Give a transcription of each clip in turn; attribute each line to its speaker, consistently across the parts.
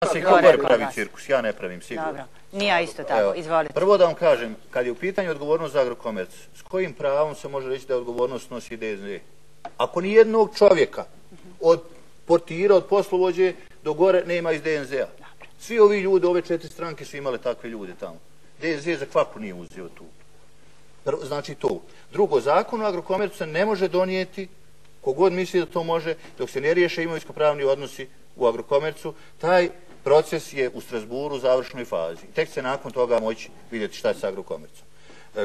Speaker 1: se gore pravi cirkus, ja ne pravim sigurno.
Speaker 2: Dobro, ni ja isto tako, izvolite.
Speaker 1: Prvo da vam kažem, kad je u pitanju odgovornost za Agrokomerc, s kojim pravom se može reći da odgovornost nosi DSD? Ako ni jednog čovjeka, od portira, od poslovođe do gore, nema iz DNZ-a. Svi ovi ljudi, ove 4 stranke su imale takve ljude tamo. DSD za kvaku nije uzeo tu. Znači to. Drugo, zakon o Agrokomercu se ne može donijeti, kogod misli da to može, dok se ne riješe imovinsko-pravni odnosi u Agrokomercu, taj proces je u Strasburu u završnoj fazi. Tek će nakon toga moći vidjeti šta je sa Agrokomercom.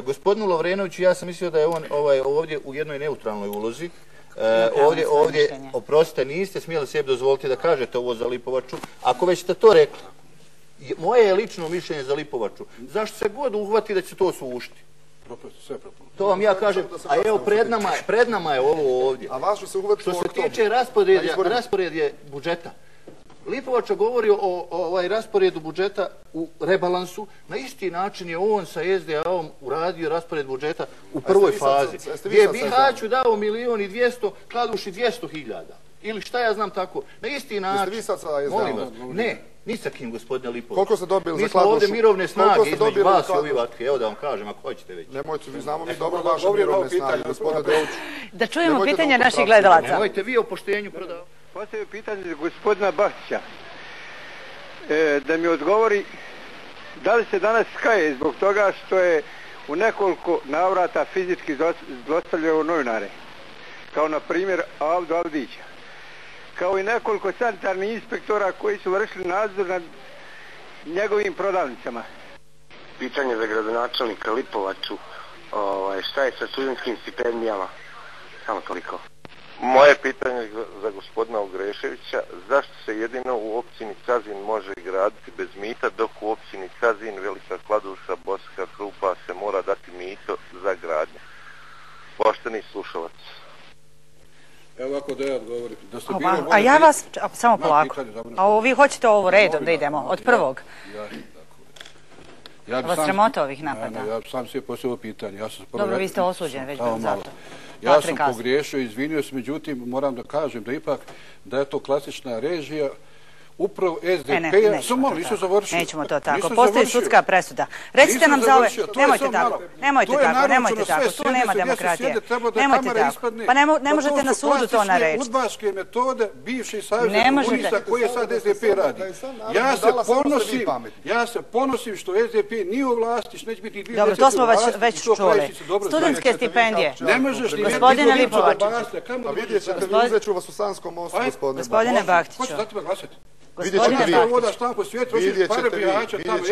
Speaker 1: Gospodinu Lovrenoviću, ja sam mislio da je on ovdje u jednoj neutralnoj ulozi. Ovdje, oprostite, niste smjeli sebi dozvoliti da kažete ovo za Lipovaču. Ako već ste to rekli, moje je lično mišljenje za Lipovaču. Zašto se god uhvati da će to sušiti? To vam ja kažem, a evo pred nama je ovo ovdje. Što se tiče rasporedje budžeta, Lipovača govori o rasporedu budžeta u rebalansu. Na isti način je on sa SDA-om uradio raspored budžeta u prvoj fazi. Gdje je Bihaću dao 1.200.000, Kladuši 200.000. Ili šta ja znam tako. Na isti način.
Speaker 3: Jeste vi sad sa SDA-om?
Speaker 1: Ne, ni sa kim, gospodine Lipovac.
Speaker 3: Koliko ste dobili za
Speaker 1: Kladušu? Mi smo ovdje mirovne snage između vas i ovi vatke. Evo da vam kažem, ako hoćete već.
Speaker 3: Nemojte, mi znamo mi dobro vaše mirovne snage, gospodine Doviću.
Speaker 2: Da čujemo pitanje naših gledalaca.
Speaker 1: Nemojte vi o poštenju prodavati.
Speaker 4: Postavio pitanje za gospodina Bahtića, da mi odgovori da li se danas kaje zbog toga što je u nekoliko navrata fizički zlostavljao novinare, kao na primjer Avdu Avdića, kao i nekoliko sanitarnih inspektora koji su vršili nadzor nad njegovim prodavnicama.
Speaker 5: Pitanje za gradonačelnika Lipovaču, šta je sa studentskim stipendijama? Samo toliko.
Speaker 6: Moje pitanje za gospodina Ogreševića, zašto se jedino u općini Cazin može graditi bez mita, dok u općini Cazin, Velika Kladuša, Bosanska Krupa se mora dati mito za gradnje? Pošteni slušalac.
Speaker 7: Evo ovako da ja odgovorim.
Speaker 2: A ja vas, samo polako, a vi hoćete ovo redom da idemo, od prvog? Vas sramota ovih napada?
Speaker 7: Ja sam sve postavio pitanje.
Speaker 2: Dobro, vi ste osuđeni već za to.
Speaker 7: Ja sam pogriješio, izvinio se, međutim moram da kažem da ipak da je to klasična režija upravo SDP-a.
Speaker 2: Nećemo to tako. Postoji sudska presuda. Recite nam za ove... Nemojte tako. Nemojte tako. Tu nema demokratije. Nemojte tako. Pa ne možete na sudu to nareći.
Speaker 7: Udbaške metode bivše savjeza komunista koje sad SDP radi. Ja se ponosim što SDP nije u vlasti, što neće biti 2010.
Speaker 2: Dobro, to smo već čuli. Studentske stipendije. Gospodine Lipovač.
Speaker 3: Vidjet ćete, vi uzet ću vas u Sanskom mostu,
Speaker 2: gospodine Bahtiću.
Speaker 3: Vidjet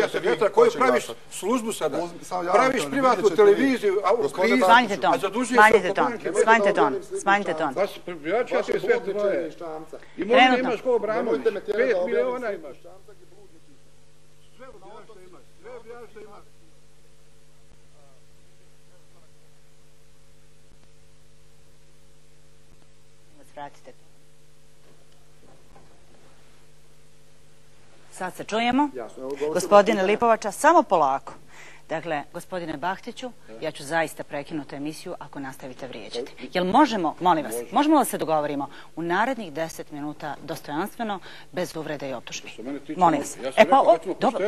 Speaker 3: ćete vi.
Speaker 7: Koju praviš službu sada? Praviš privatnu televiziju,
Speaker 2: smanjite ton.
Speaker 7: Imovina imaš ko Obramović, 5 miliona imaš. Sve što imaš.
Speaker 2: Vratite. Sad se čujemo. Gospodine Lipovača, samo polako. Dakle, gospodine Bahtiću, ja ću zaista prekinuti emisiju ako nastavite vrijeđati. Jel možemo, molim vas, možemo li se dogovorimo u narednih 10 minuta dostojanstveno, bez uvrede i optužbi? Molim vas.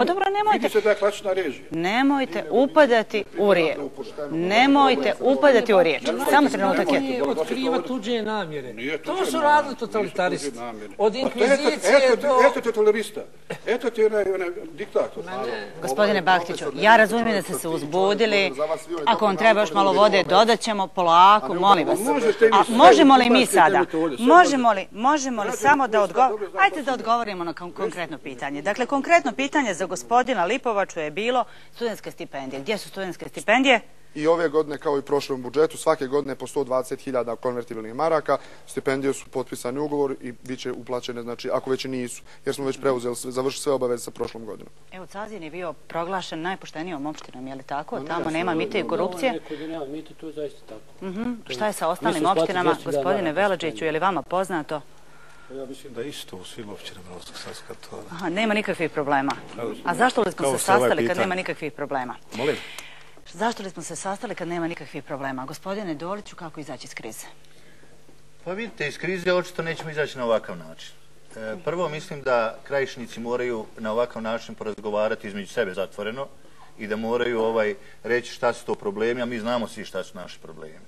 Speaker 2: Dobro, nemojte upadati u riječ. Nemojte upadati u riječ. Samo trenutak je.
Speaker 8: Nije otkriva tuđe namjere. To su radili totalitaristi. Od inkvizicije do...
Speaker 7: Eto te tolerista. Eto ti onaj diktator.
Speaker 2: Gospodine Bahtiću, ja razumijem da ste se uzbudili. Ako vam treba još malo vode, dodat ćemo polako, molim vas. A možemo li mi sada? Možemo li samo da odgovorimo? Ajde da odgovorimo na konkretno pitanje. Dakle, konkretno pitanje za gospodina Lipovaču je bilo studentske stipendije. Gdje su studentske stipendije?
Speaker 3: I ove godine, kao i prošlom budžetu, svake godine po 120.000 konvertibilnih maraka, stipendije su potpisani ugovor i bit će uplaćene, znači, ako već i nisu, jer smo već preuzeli, završili sve obaveze sa prošlom godinom.
Speaker 2: Evo, Cazin je bio proglašen najpoštenijom opštinom, je li tako? Tamo nema mita i korupcije.
Speaker 8: To je zaista tako.
Speaker 2: Šta je sa ostalim opštinama? Gospodine Velađiću, je li vama poznato?
Speaker 9: Ja mislim da isto u svim općinama Novskosadska to...
Speaker 2: Nema nikakvih problema. A zašto li smo se sastali kad nema nikakvih problema?
Speaker 9: Molim?
Speaker 2: Zašto li smo se sastali kad nema nikakvih problema? Gospodine Doliću, kako izaći iz krize?
Speaker 1: Pa vidite, iz krize očito nećemo izaći na ovakav način. Prvo mislim da krajišnici moraju na ovakav način porazgovarati između sebe zatvoreno i da moraju reći šta su to problemi, a mi znamo svi šta su naši problemi.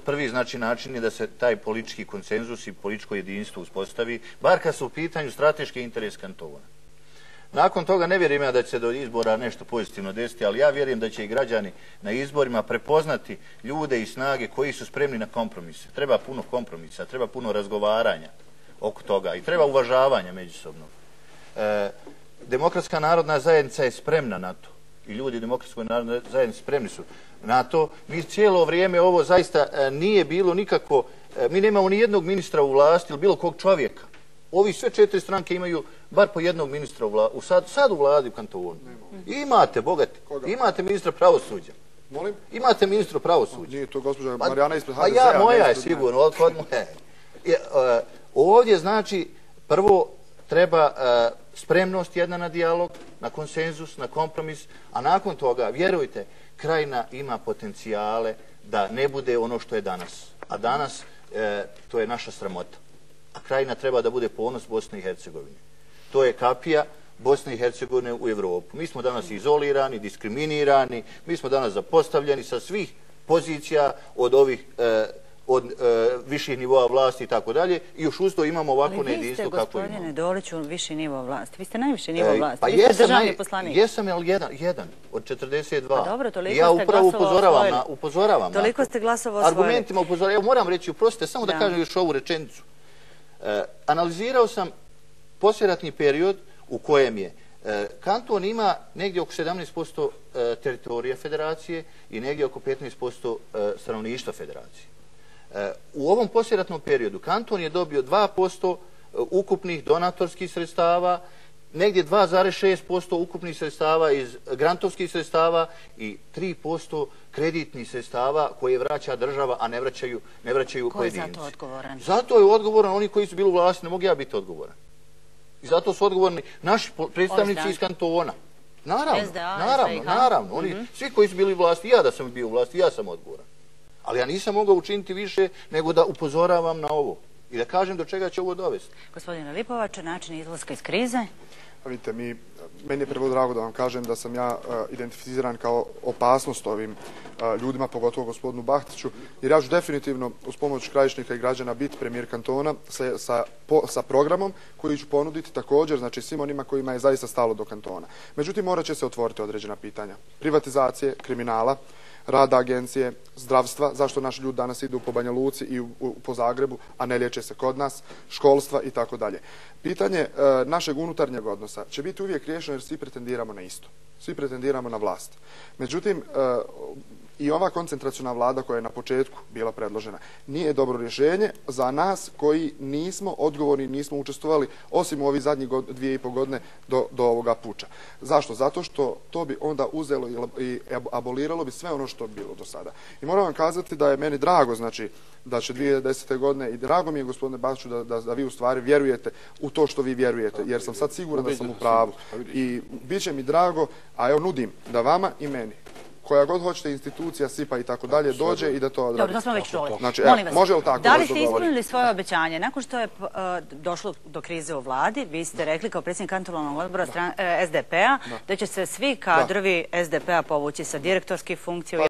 Speaker 1: Prvi znači način je da se taj politički konsenzus i političko jedinstvo uspostavi, bar kad su u pitanju strateški interes kantona. Nakon toga ne vjerujem ja da će se do izbora nešto pozitivno desiti, ali ja vjerujem da će i građani na izborima prepoznati ljude i snage koji su spremni na kompromise. Treba puno kompromisa, treba puno razgovaranja oko toga i treba uvažavanja međusobnog. Demokratska narodna zajednica je spremna na to i ljudi Demokratskoj narodnoj zajednici spremni su na to. Mi cijelo vrijeme ovo zaista nije bilo nikako, mi nemamo ni jednog ministra u vlasti ili bilo kog čovjeka. Ovi sve 4 stranke imaju bar po jednog ministra sad u vladi u kantonu. Imate, bogati, imate ministra pravosuđa.
Speaker 3: Molim?
Speaker 1: Imate ministra pravosuđa.
Speaker 3: Nije to gospođa Marijana ispred HDZ-a.
Speaker 1: Pa ja, moja je sigurno. Ovdje znači prvo treba spremnost jedna na dijalog, na konsenzus, na kompromis, a nakon toga, vjerujte, Krajina ima potencijale da ne bude ono što je danas. A danas to je naša sramota. A Krajina treba da bude ponos Bosne i Hercegovine. To je kapija Bosne i Hercegovine u Evropu. Mi smo danas izolirani, diskriminirani, mi smo danas zapostavljeni sa svih pozicija od ovih od viših nivoa vlasti i tako dalje i još uz to imamo ovako nejedinstvo kako imamo.
Speaker 2: Ali vi ste, gospodine Doliću, viši nivo vlasti. Vi ste najviši nivo vlasti. Vi ste državni poslanik.
Speaker 1: Jesam, ali jedan od 42.
Speaker 2: Pa dobro, toliko
Speaker 1: ja
Speaker 2: ste glasovao
Speaker 1: upozoravam na to.
Speaker 2: Toliko ste glasovao osvojili.
Speaker 1: Argumentima upozoravam. Evo moram reći, uprostite, samo da kažem još ovu rečenicu. Analizirao sam poslijeratni period u kojem je kanton ima negdje oko 17% teritorija federacije i negdje oko 15% stanovništva federacije. U ovom poslijeratnom periodu kanton je dobio 2% ukupnih donatorskih sredstava, negdje 2,6% ukupnih sredstava iz grantovskih sredstava i 3% kreditnih sredstava koje vraća država, a ne vraćaju pojedinci.
Speaker 2: Ko je za to odgovoran?
Speaker 1: Zato je odgovoran oni koji su bili u vlasti, ne mogu ja biti odgovoran. I zato su odgovorni naši predstavnici iz kantona. Naravno. Oni, svi koji su bili u vlasti, ja da sam bio u vlasti, ja sam odgovoran. Ali ja nisam mogao učiniti više nego da upozoravam na ovo i da kažem do čega će ovo dovesti.
Speaker 2: Gospodine Lipovač, način izlaska iz krize?
Speaker 3: Vidite, meni je prvo drago da vam kažem da sam ja identificiran kao opasnost ovim ljudima, pogotovo gospodinu Bahtiću, jer ja ću definitivno uz pomoć krajišnika i građana biti premijer kantona sa programom koji ću ponuditi također, znači svim onima kojima je zaista stalo do kantona. Međutim, morat će se otvoriti određena pitanja. Privatizacije, kriminala, rada agencije, zdravstva, zašto naši ljudi danas idu po Banja Luci i po Zagrebu, a ne liječe se kod nas, školstva i tako dalje. Pitanje našeg unutarnjeg odnosa će biti uvijek riješeno jer svi pretendiramo na isto. Svi pretendiramo na vlast. Međutim, i ova koncentraciona vlada koja je na početku bila predložena nije dobro rješenje za nas koji nismo odgovorni, nismo učestvovali osim u ovih zadnjih 2,5 godine do ovoga puča. Zašto? Zato što to bi onda uzelo i aboliralo bi sve ono što bi bilo do sada. I moram vam kazati da je meni drago, znači, da će 2010. godine i drago mi je, gospodine Bačiću, da vi u stvari vjerujete u to što vi vjerujete, jer sam sad siguran da sam u pravu. I bit će mi drago, a evo nudim da vama i meni, koja god hoćete institucija, SIPA i tako dalje, dođe i da to odradi.
Speaker 2: Dobro, to smo već čuli.
Speaker 3: Znači, može li tako?
Speaker 2: Da li ste ispunili svoje obećanje? Nakon što je došlo do krize u vladi, vi ste rekli kao predsjednik kantonalnog odbora SDP-a da će se svi kadrovi SDP-a povući sa direktorskih funkcija